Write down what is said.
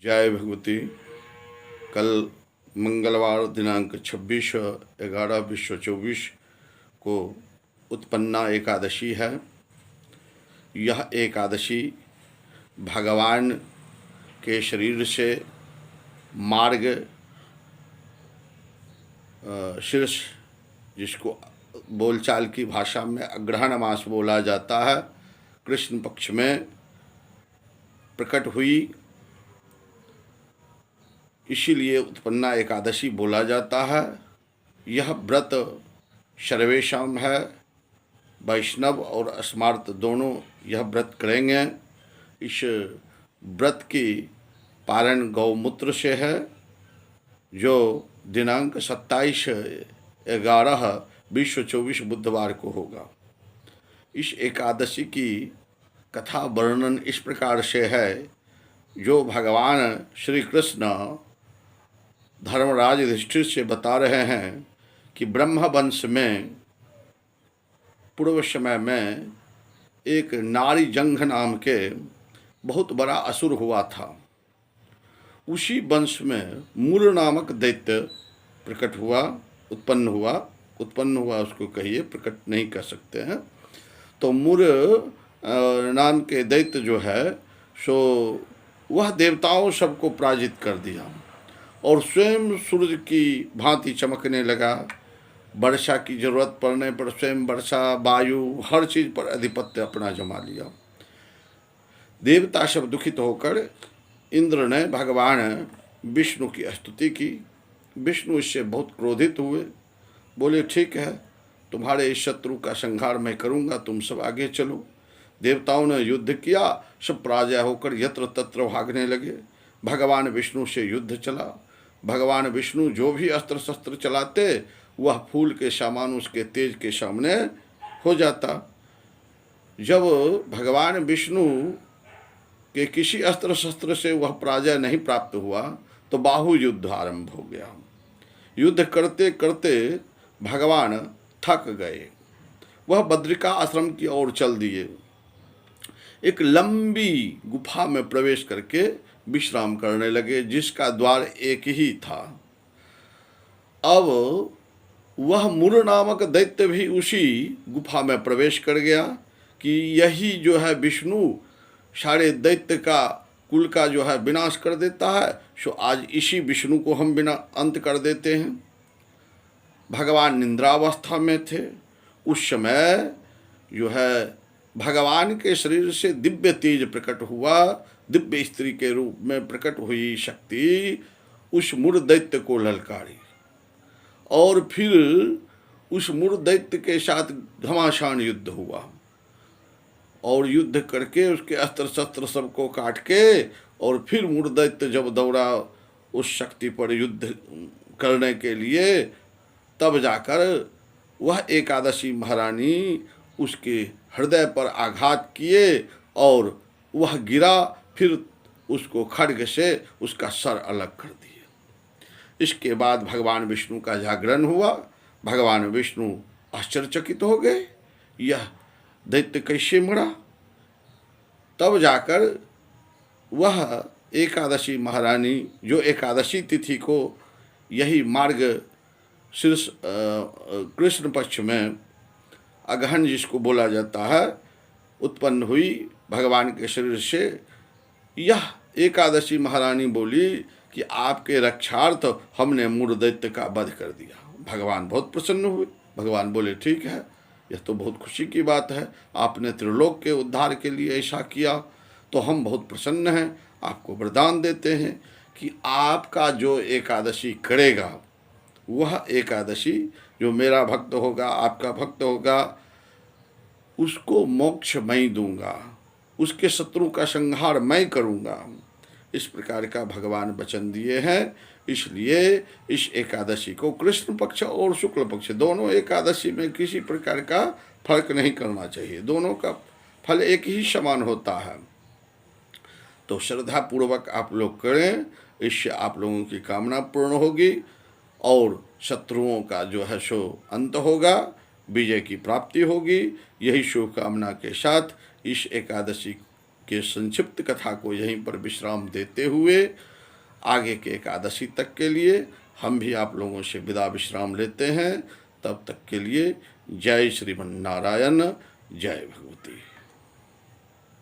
जय भगवती। कल मंगलवार दिनांक 26/11/2024 को उत्पन्ना एकादशी है। यह एकादशी भगवान के शरीर से मार्ग शीर्ष, जिसको बोलचाल की भाषा में अग्रहण मास बोला जाता है, कृष्ण पक्ष में प्रकट हुई। इसीलिए उत्पन्ना एकादशी बोला जाता है। यह व्रत सर्वेशम है। वैष्णव और स्मार्त दोनों यह व्रत करेंगे। इस व्रत की पारण गौमूत्र से है, जो दिनांक 27/11/2024 बुधवार को होगा। इस एकादशी की कथा वर्णन इस प्रकार से है। जो भगवान श्री कृष्ण धर्मराज युधिष्ठिर से बता रहे हैं कि ब्रह्म वंश में पूर्व समय में एक नारी जंघ नाम के बहुत बड़ा असुर हुआ था। उसी वंश में मूर नामक दैत्य प्रकट हुआ, उत्पन्न हुआ उसको कहिए, प्रकट नहीं कर सकते हैं। तो मूर नाम के दैत्य जो है सो वह देवताओं सबको पराजित कर दिया और स्वयं सूर्य की भांति चमकने लगा। वर्षा की जरूरत पड़ने पर स्वयं वर्षा, वायु, हर चीज़ पर आधिपत्य अपना जमा लिया। देवता सब दुखित होकर इंद्र ने भगवान विष्णु की स्तुति की। विष्णु इससे बहुत क्रोधित हुए, बोले ठीक है, तुम्हारे इस शत्रु का संहार मैं करूंगा, तुम सब आगे चलो। देवताओं ने युद्ध किया, सब पराजय होकर यत्र तत्र भागने लगे। भगवान विष्णु से युद्ध चला। भगवान विष्णु जो भी अस्त्र शस्त्र चलाते वह फूल के समान उसके तेज के सामने हो जाता। जब भगवान विष्णु के किसी अस्त्र शस्त्र से वह पराजय नहीं प्राप्त हुआ तो बाहु युद्ध आरंभ हो गया। युद्ध करते करते भगवान थक गए। वह बद्रिका आश्रम की ओर चल दिए। एक लंबी गुफा में प्रवेश करके विश्राम करने लगे, जिसका द्वार एक ही था। अब वह मूर नामक दैत्य भी उसी गुफा में प्रवेश कर गया कि यही जो है विष्णु सारे दैत्य का कुल का जो है विनाश कर देता है, सो आज इसी विष्णु को हम बिना अंत कर देते हैं। भगवान निद्रावस्था में थे। उस समय जो है भगवान के शरीर से दिव्य तेज प्रकट हुआ। दिव्य स्त्री के रूप में प्रकट हुई शक्ति उस मूर दैत्य को ललकारी और फिर उस मूर दैत्य के साथ घमासान युद्ध हुआ और युद्ध करके उसके अस्त्र शस्त्र सबको काट के और फिर मूर दैत्य जब दौड़ा उस शक्ति पर युद्ध करने के लिए, तब जाकर वह एकादशी महारानी उसके हृदय पर आघात किए और वह गिरा। फिर उसको खड्ग से उसका सर अलग कर दिए। इसके बाद भगवान विष्णु का जागरण हुआ। भगवान विष्णु आश्चर्यचकित हो गए, यह दैत्य कैसे मरा। तब जाकर वह एकादशी महारानी, जो एकादशी तिथि को यही मार्ग शीर्ष कृष्ण पक्ष में अगहन जिसको बोला जाता है, उत्पन्न हुई भगवान के शरीर से। यह एकादशी महारानी बोली कि आपके रक्षार्थ हमने मूर दैत्य का वध कर दिया। भगवान बहुत प्रसन्न हुए। भगवान बोले ठीक है, यह तो बहुत खुशी की बात है, आपने त्रिलोक के उद्धार के लिए ऐसा किया तो हम बहुत प्रसन्न हैं। आपको वरदान देते हैं कि आपका जो एकादशी करेगा, वह एकादशी जो मेरा भक्त होगा, आपका भक्त होगा, उसको मोक्ष मैं दूंगा, उसके शत्रु का संहार मैं करूंगा। इस प्रकार का भगवान वचन दिए हैं। इसलिए इस एकादशी को कृष्ण पक्ष और शुक्ल पक्ष दोनों एकादशी में किसी प्रकार का फर्क नहीं करना चाहिए। दोनों का फल एक ही समान होता है। तो श्रद्धा पूर्वक आप लोग करें, इससे आप लोगों की कामना पूर्ण होगी और शत्रुओं का जो है सो अंत होगा, विजय की प्राप्ति होगी। यही शुभकामना के साथ इस एकादशी के संक्षिप्त कथा को यहीं पर विश्राम देते हुए आगे के एकादशी तक के लिए हम भी आप लोगों से विदा विश्राम लेते हैं। तब तक के लिए जय श्रीमन नारायण, जय भगवती।